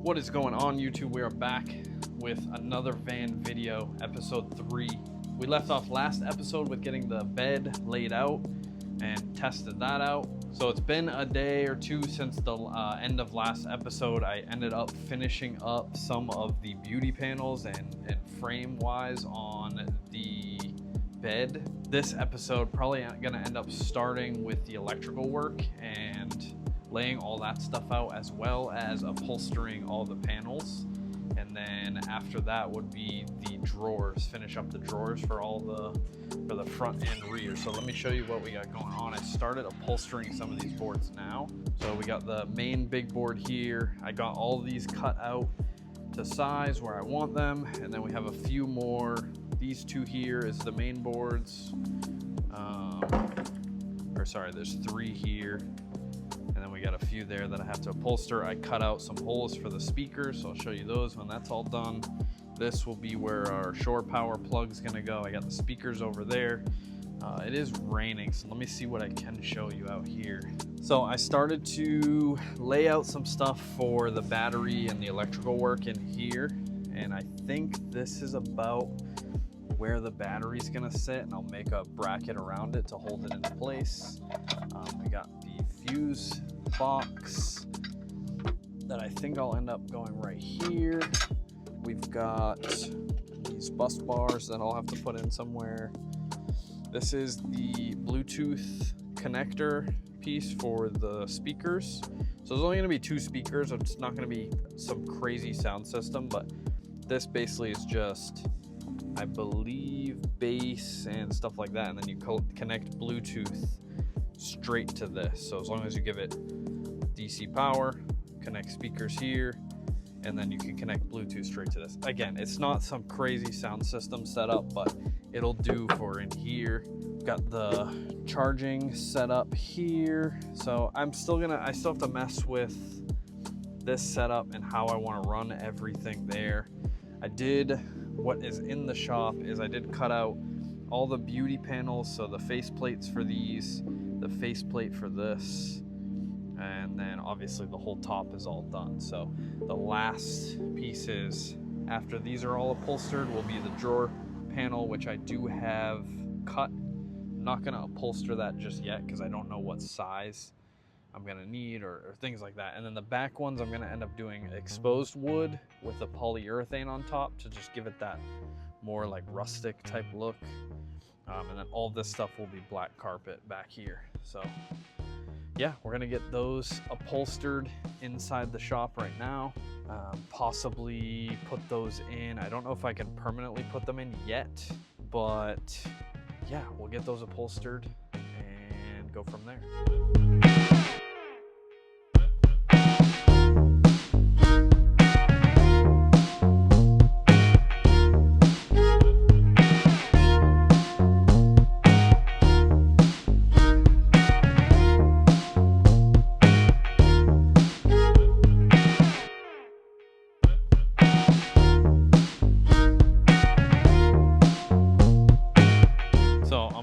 What is going on, YouTube? We are back with another van video, episode 3. We left off last episode with getting the bed laid out and tested that out. So it's been a day or two since the end of last episode. I ended up finishing up some of the beauty panels and frame wise on the bed. This episode probably gonna end up starting with the electrical work and laying all that stuff out, as well as upholstering all the panels. And then after that would be the drawers, finish up the drawers for the front and rear. So let me show you what we got going on. I started upholstering some of these boards now. So we got the main big board here. I got all these cut out to size where I want them. And then we have a few more. These two here is the main boards. There's 3 here. And then we got a few there that I have to upholster. I cut out some holes for the speakers, so I'll show you those when that's all done. This will be where our shore power plug is gonna go. I got the speakers over there. It is raining, so let me see what I can show you out here. So I started to lay out some stuff for the battery and the electrical work in here. And I think this is about where the battery's gonna sit, and I'll make a bracket around it to hold it in place. We got the fuse box that I think I'll end up going right here. We've got these bus bars that I'll have to put in somewhere. This is the Bluetooth connector piece for the speakers. So there's only gonna be 2 speakers. It's not gonna be some crazy sound system, but this basically is just, I believe, bass and stuff like that. And then you connect Bluetooth straight to this. So as long as you give it DC power, connect speakers here, and then you can connect Bluetooth straight to this. Again, it's not some crazy sound system setup, but it'll do for in here. Got the charging set up here. So I still have to mess with this setup and how I want to run everything there. What is in the shop is I did cut out all the beauty panels, so the face plates for these, the faceplate for this, and then obviously the whole top is all done. So the last pieces after these are all upholstered will be the drawer panel, which I do have cut. I'm not gonna upholster that just yet because I don't know what size I'm gonna need or things like that. And then the back ones I'm gonna end up doing exposed wood with a polyurethane on top to just give it that more like rustic type look. And then all this stuff will be black carpet back here. So yeah, we're gonna get those upholstered inside the shop right now. Possibly put those in. I don't know if I can permanently put them in yet, but yeah, we'll get those upholstered and go from there.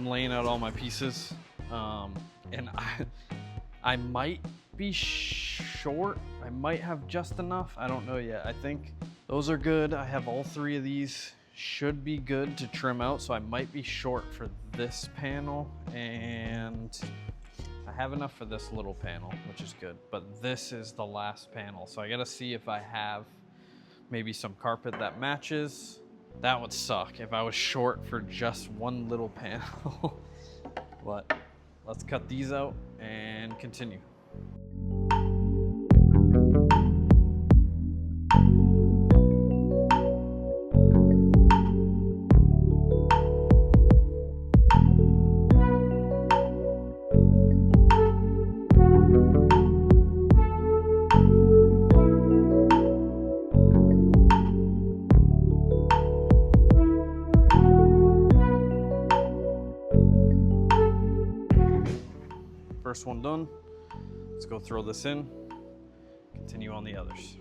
Laying out all my pieces, and I might be short. I might have just enough. I don't know yet. I think those are good. I have all 3 of these, should be good to trim out. So I might be short for this panel, and I have enough for this little panel, which is good. But this is the last panel, so I gotta see if I have maybe some carpet that matches. That would suck if I was short for just one little panel. But let's cut these out and continue. First one done. Let's go throw this in, continue on the others.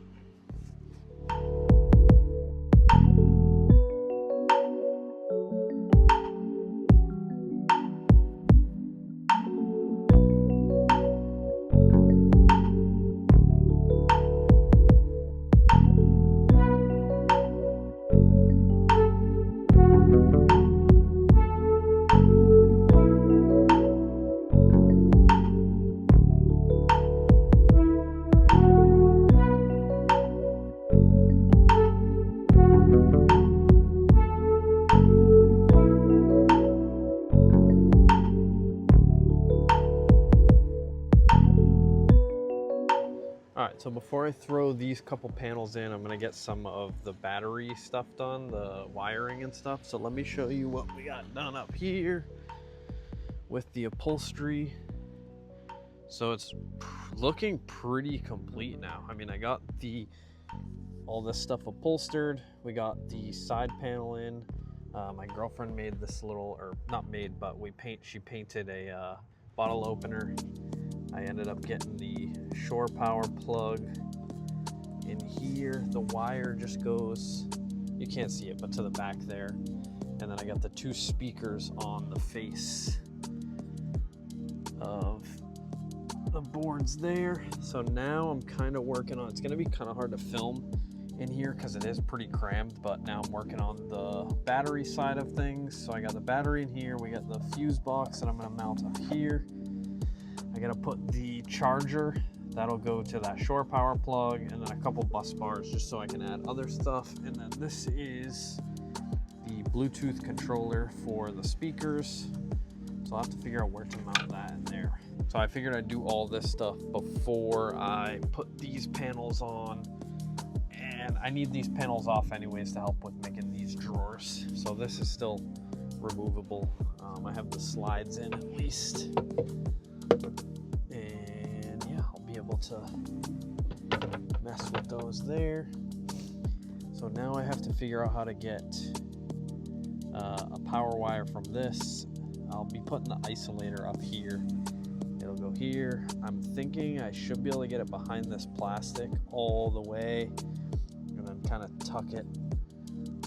So before I throw these couple panels in, I'm gonna get some of the battery stuff done, the wiring and stuff. So let me show you what we got done up here with the upholstery. So it's looking pretty complete now. I mean, I got all this stuff upholstered. We got the side panel in. My girlfriend made this little, or not made, but she painted a bottle opener. I ended up getting the shore power plug in here. The wire just goes, you can't see it, but to the back there. And then I got the 2 speakers on the face of the boards there. So now I'm kind of working on, it's going to be kind of hard to film in here because it is pretty crammed, but now I'm working on the battery side of things. So I got the battery in here, we got the fuse box that I'm going to mount up here. I gotta put the charger, that'll go to that shore power plug, and then a couple bus bars just so I can add other stuff. And then this is the Bluetooth controller for the speakers. So I'll have to figure out where to mount that in there. So I figured I'd do all this stuff before I put these panels on. And I need these panels off anyways to help with making these drawers. So this is still removable. I have the slides in at least. And yeah, I'll be able to mess with those there. So now I have to figure out how to get a power wire from this. I'll be putting the isolator up here. It'll go here. I'm thinking I should be able to get it behind this plastic all the way and then kind of tuck it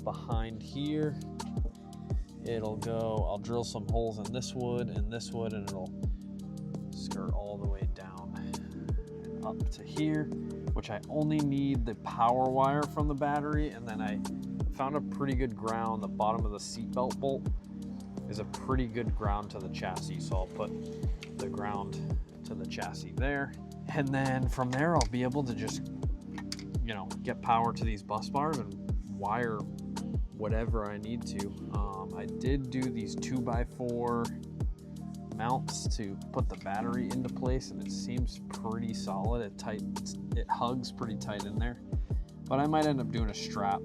behind here. It'll go, I'll drill some holes in this wood and this wood, and it'll skirt all the way down up to here, which I only need the power wire from the battery. And then I found a pretty good ground. The bottom of the seatbelt bolt is a pretty good ground to the chassis. So I'll put the ground to the chassis there. And then from there, I'll be able to just, you know, get power to these bus bars and wire whatever I need to. I did do these 2x4 mounts to put the battery into place, and it seems pretty solid. It hugs pretty tight in there, but I might end up doing a strap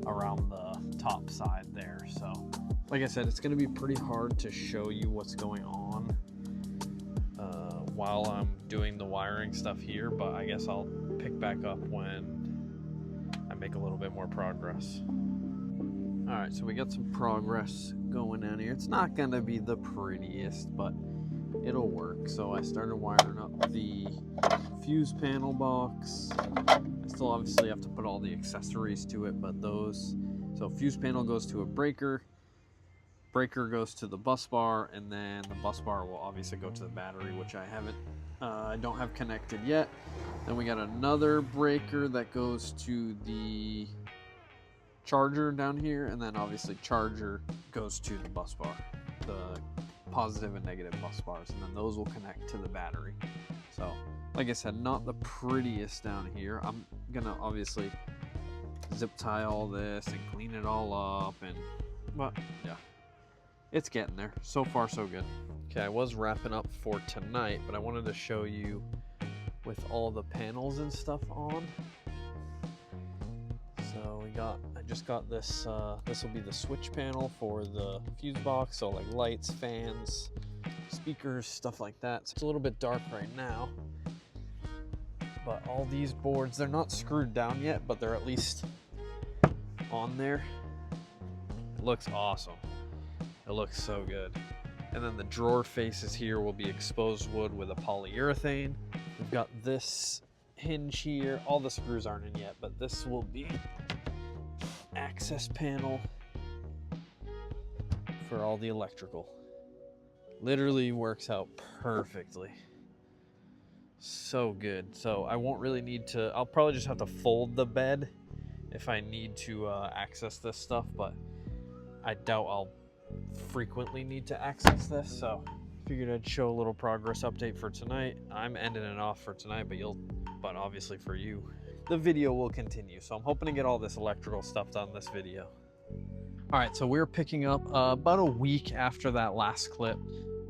around the top side there. So like I said, it's going to be pretty hard to show you what's going on while I'm doing the wiring stuff here, but I guess I'll pick back up when I make a little bit more progress. All right, so we got some progress going down here. It's not gonna be the prettiest, but it'll work. So I started wiring up the fuse panel box. I still obviously have to put all the accessories to it, but so fuse panel goes to a breaker goes to the bus bar, and then the bus bar will obviously go to the battery, which I don't have connected yet. Then we got another breaker that goes to the charger down here, and then obviously charger goes to the bus bar, the positive and negative bus bars, and then those will connect to the battery. So like I said, not the prettiest down here. I'm gonna obviously zip tie all this and clean it all up, but yeah, it's getting there. So far so good. Okay, I was wrapping up for tonight, but I wanted to show you with all the panels and stuff on. So I just got this, this will be the switch panel for the fuse box, so like lights, fans, speakers, stuff like that. So it's a little bit dark right now, but all these boards, they're not screwed down yet, but they're at least on there. It looks awesome. It looks so good. And then the drawer faces here will be exposed wood with a polyurethane. We've got this hinge here. All the screws aren't in yet, but this will be access panel for all the electrical. Literally works out perfectly. So good. So I won't really need to, I'll probably just have to fold the bed if I need to access this stuff, but I doubt I'll frequently need to access this. So figured I'd show a little progress update for tonight. I'm ending it off for tonight, but obviously for you, the video will continue. So I'm hoping to get all this electrical stuff done this video. All right, so we're picking up about a week after that last clip.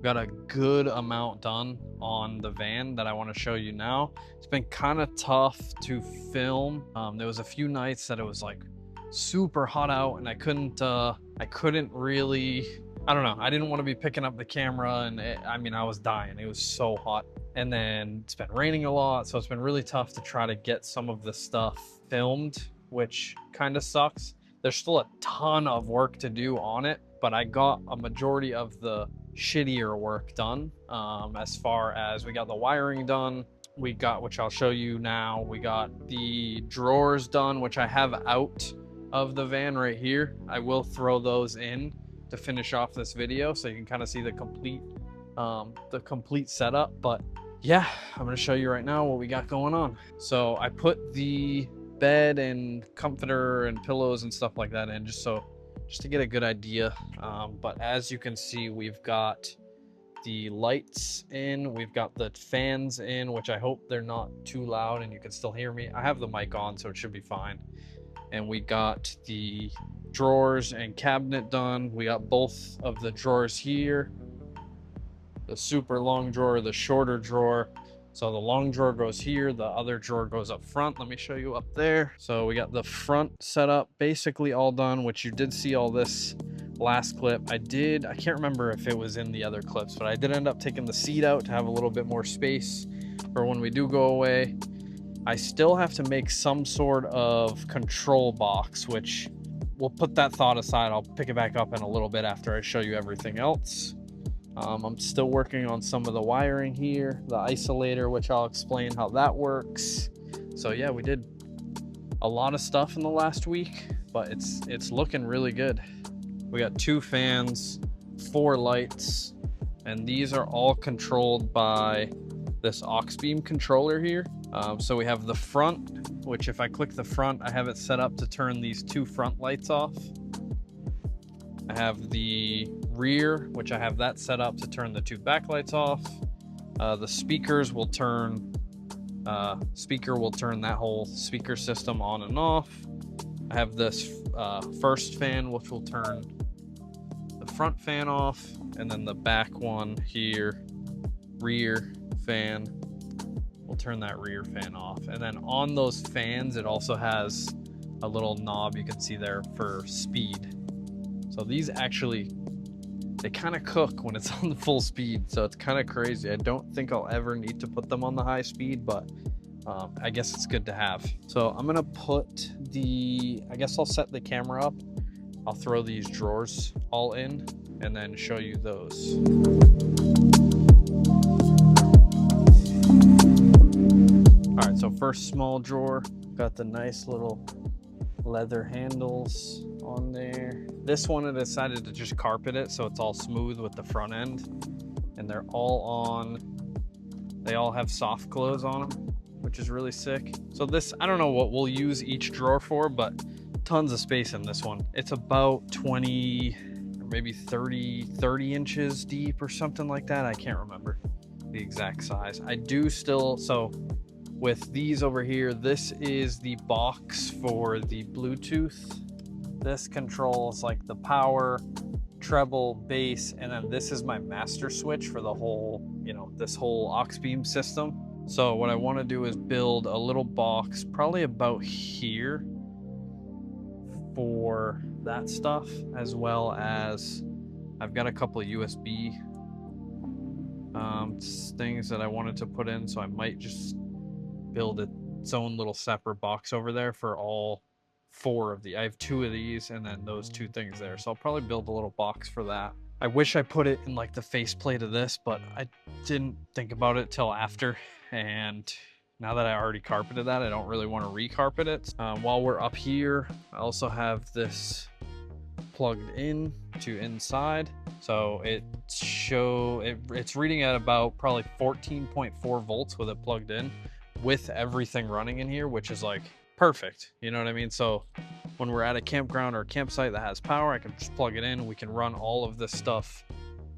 got a good amount done on the van that I want to show you now. It's been kind of tough to film. There was a few nights that it was like super hot out and I couldn't really, I don't know, I didn't want to be picking up the camera, and I mean, I was dying. It was so hot. And then it's been raining a lot, so it's been really tough to try to get some of the stuff filmed, which kind of sucks. There's still a ton of work to do on it, but I got a majority of the shittier work done. As far as we got the wiring done, we got, which I'll show you now, we got the drawers done, which I have out of the van right here. I will throw those in to finish off this video so you can kind of see the complete setup. But yeah, I'm going to show you right now what we got going on. So I put the bed and comforter and pillows and stuff like that in just to get a good idea. But as you can see, we've got the lights in, we've got the fans in, which I hope they're not too loud and you can still hear me. I have the mic on, so it should be fine. And we got the drawers and cabinet done. We got both of the drawers here, the super long drawer, the shorter drawer. So the long drawer goes here, the other drawer goes up front. Let me show you up there. So we got the front setup basically all done, which you did see all this last clip. I can't remember if it was in the other clips, but I did end up taking the seat out to have a little bit more space for when we do go away. I still have to make some sort of control box, which we'll put that thought aside. I'll pick it back up in a little bit after I show you everything else. I'm still working on some of the wiring here, the isolator, which I'll explain how that works. So yeah, we did a lot of stuff in the last week, but it's looking really good. We got 2 fans, 4 lights, and these are all controlled by this aux beam controller here. So we have the front, which if I click the front, I have it set up to turn these 2 front lights off. I have the rear, which I have that set up to turn the 2 back lights off. The speakers will turn, speaker will turn that whole speaker system on and off. I have this first fan, which will turn the front fan off, and then the back one here, rear fan, will turn that rear fan off. And then on those fans, it also has a little knob you can see there for speed. So these actually, they kind of cook when it's on the full speed, so it's kind of crazy. I don't think I'll ever need to put them on the high speed, but I guess it's good to have. So I'm gonna put I guess I'll set the camera up. I'll throw these drawers all in and then show you those. All right, so first small drawer, got the nice little leather handles on there. This one I decided to just carpet it so it's all smooth with the front end, and they all have soft close on them, which is really sick. So this, I don't know what we'll use each drawer for, but tons of space in this one. It's about 20 or maybe 30 inches deep or something like that. I can't remember the exact size. I do still, so with these over here, this is the box for the Bluetooth. This controls like the power, treble, bass, and then this is my master switch for the whole, this whole aux beam system. So what I want to do is build a little box probably about here for that stuff, as well as I've got a couple of USB things that I wanted to put in, so I might just build its own little separate box over there for all 4 of the, I have 2 of these and then those 2 things there. So I'll probably build a little box for that. I wish I put it in like the faceplate of this, but I didn't think about it till after. And now that I already carpeted that, I don't really want to recarpet it. While we're up here, I also have this plugged in to inside. So it's reading at about probably 14.4 volts with it plugged in, with everything running in here, which is like perfect, you know what I mean? So when we're at a campground or a campsite that has power, I can just plug it in and we can run all of this stuff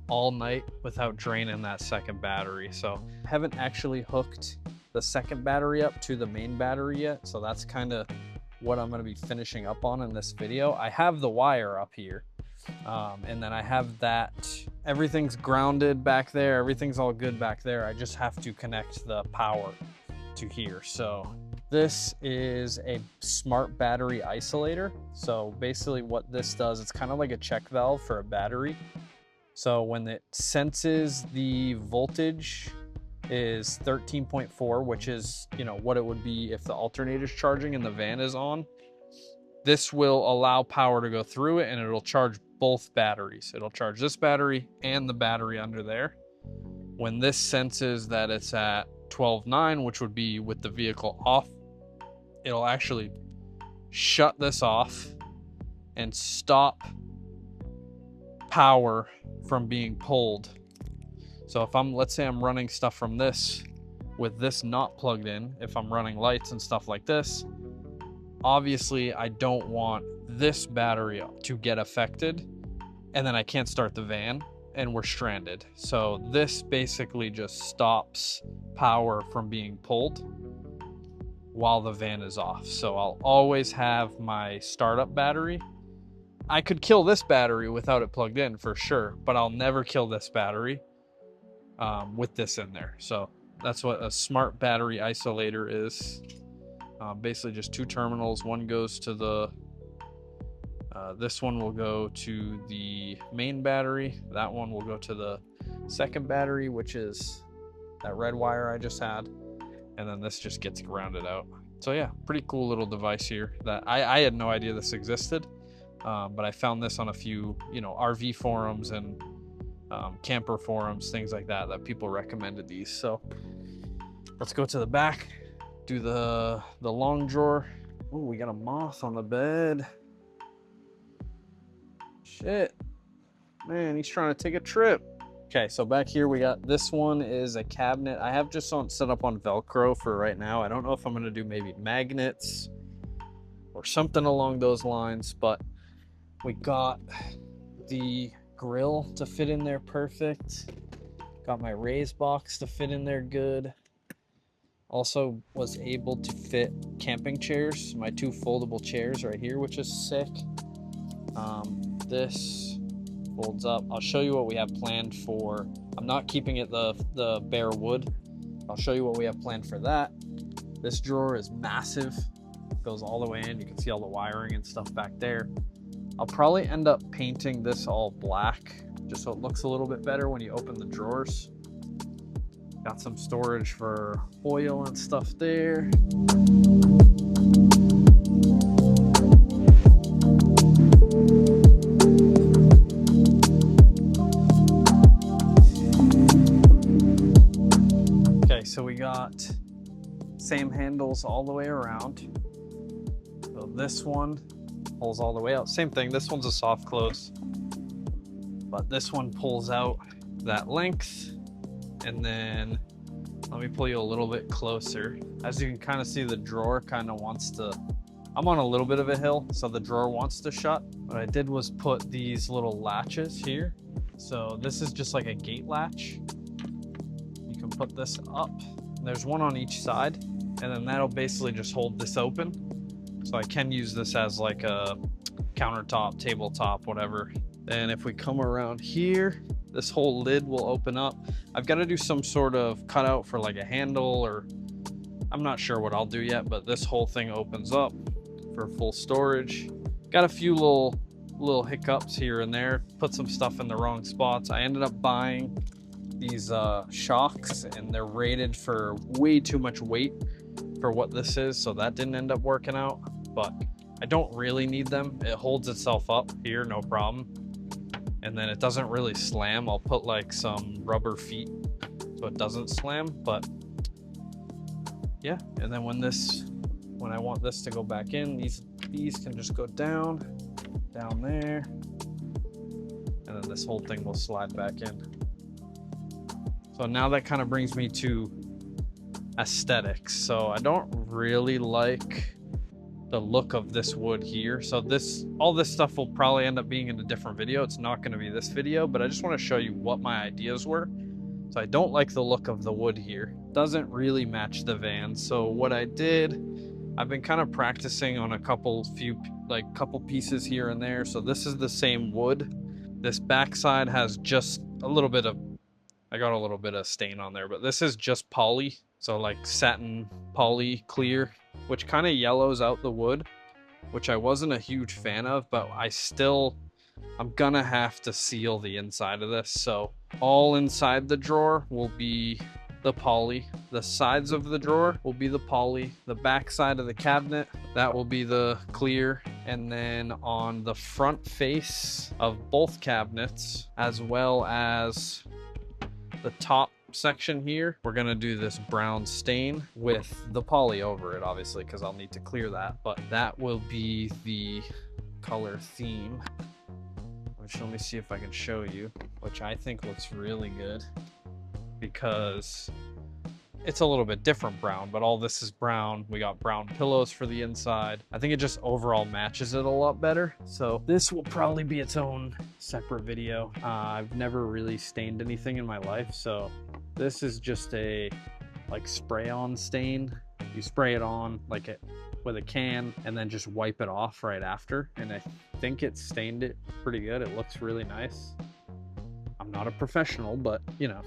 all night without draining that second battery. So I haven't actually hooked the second battery up to the main battery yet, so that's kind of what I'm going to be finishing up on in this video. I have the wire up here, and then I have that everything's grounded back there. Everything's all good back there. I just have to connect the power to here. So this is a smart battery isolator. So basically what this does, it's kind of like a check valve for a battery. So when it senses the voltage is 13.4, which is, you know, what it would be if the alternator's charging and the van is on, this will allow power to go through it and it'll charge both batteries. It'll charge this battery and the battery under there. When this senses that it's at 12.9, which would be with the vehicle off, it'll actually shut this off and stop power from being pulled. So if let's say I'm running stuff from this with this not plugged in, if I'm running lights and stuff like this, obviously I don't want this battery to get affected and then I can't start the van and we're stranded. So this basically just stops power from being pulled while the van is off. So I'll always have my startup battery. I could kill this battery without it plugged in for sure, but I'll never kill this battery with this in there. So that's what a smart battery isolator is. Basically just two terminals. One goes to the this one will go to the main battery. That one will go to the second battery, which is that red wire I just had. And then this just gets grounded out. So yeah, pretty cool little device here that I had no idea this existed. But I found this on a few, you know, RV forums and camper forums, things like that, that people recommended these. So let's go to the back, do the long drawer. Oh, we got a moth on the bed. Shit, man, he's trying to take a trip. Okay, so back here we got, this one is a cabinet. I have just set up on Velcro for right now. I don't know if I'm gonna do maybe magnets or something along those lines, but we got the grill to fit in there perfect. Got my raise box to fit in there good. Also was able to fit camping chairs, my two foldable chairs right here, which is sick. This folds up. I'll show you what we have planned for. I'm not keeping it the bare wood. I'll show you what we have planned for that. This drawer is massive. It goes all the way in. You can see all the wiring and stuff back there. I'll probably end up painting this all black just so it looks a little bit better when you open the drawers. Got some storage for oil and stuff there. Okay, so we got same handles all the way around. So this one pulls all the way out. Same thing, this one's a soft close, but this one pulls out that length. And then let me pull you a little bit closer. As you can kind of see, the drawer kind of wants to, I'm on a little bit of a hill, so the drawer wants to shut. What I did was put these little latches here. So this is just like a gate latch. You can put this up. There's one on each side, and then that'll basically just hold this open. So I can use this as like a countertop, tabletop, whatever. And if we come around here, this whole lid will open up. I've got to do some sort of cutout for like a handle, or I'm not sure what I'll do yet, but this whole thing opens up for full storage. Got a few little hiccups here and there, put some stuff in the wrong spots. I ended up buying these shocks, and they're rated for way too much weight for what this is, so that didn't end up working out, but I don't really need them. It holds itself up here, no problem. And then it doesn't really slam. I'll put like some rubber feet so it doesn't slam, but yeah. And then when I want this to go back in, these can just go down there, and then this whole thing will slide back in. So now that kind of brings me to aesthetics. So I don't really like the look of this wood here. So all this stuff will probably end up being in a different video. It's not going to be this video, but I just want to show you what my ideas were. So I don't like the look of the wood here. Doesn't really match the van. So what I did, I've been kind of practicing on a couple pieces here and there. So this is the same wood. This backside has just a little bit of, I got a little bit of stain on there, but this is just poly. So like satin poly clear, which kind of yellows out the wood, which I wasn't a huge fan of, but I'm gonna have to seal the inside of this. So all inside the drawer will be the poly. The sides of the drawer will be the poly. The back side of the cabinet, that will be the clear. And then on the front face of both cabinets, as well as the top section here, we're gonna do this brown stain with the poly over it, obviously, because I'll need to clear that, but that will be the color theme. Which, let me see if I can show you, which I think looks really good because it's a little bit different brown, but all this is brown. We got brown pillows for the inside. I think it just overall matches it a lot better. So this will probably be its own separate video. I've never really stained anything in my life, so this is just a like spray on stain. You spray it on like it with a can and then just wipe it off right after, and I think it stained it pretty good. It looks really nice. I'm not a professional, but you know,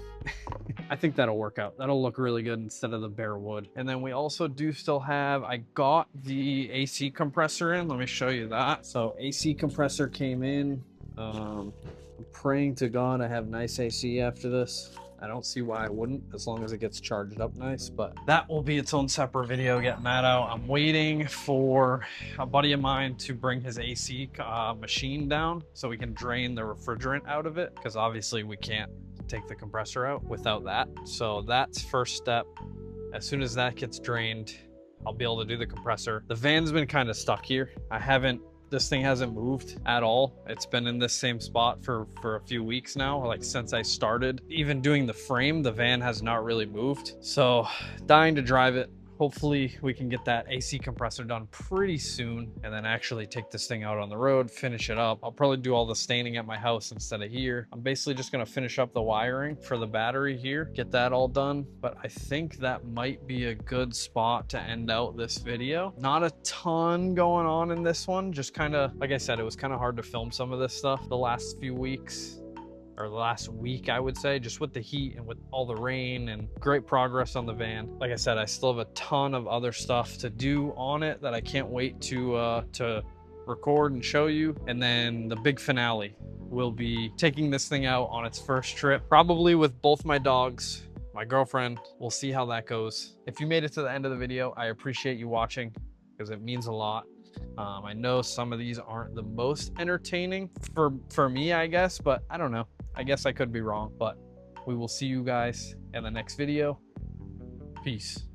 I think that'll work out. That'll look really good instead of the bare wood. And then we also do still have, I got the AC compressor in. Let me show you that. So AC compressor came in. I'm praying to God I have nice AC after this. I don't see why I wouldn't, as long as it gets charged up nice, but that will be its own separate video getting that out. I'm waiting for a buddy of mine to bring his AC machine down so we can drain the refrigerant out of it, because obviously we can't take the compressor out without that. So that's first step. As soon as that gets drained, I'll be able to do the compressor. The van's been kind of stuck here. This thing hasn't moved at all. It's been in this same spot for a few weeks now, like since I started. Even doing the frame, the van has not really moved. So dying to drive it. Hopefully we can get that AC compressor done pretty soon and then actually take this thing out on the road, finish it up. I'll probably do all the staining at my house instead of here. I'm basically just gonna finish up the wiring for the battery here, get that all done. But I think that might be a good spot to end out this video. Not a ton going on in this one, just kind of, like I said, it was kind of hard to film some of this stuff the last few weeks. Or the last week, I would say, just with the heat and with all the rain, and great progress on the van. Like I said, I still have a ton of other stuff to do on it that I can't wait to record and show you. And then the big finale will be taking this thing out on its first trip, probably with both my dogs, my girlfriend. We'll see how that goes. If you made it to the end of the video, I appreciate you watching because it means a lot. I know some of these aren't the most entertaining for me, I guess, but I don't know. I guess I could be wrong, but we will see you guys in the next video. Peace.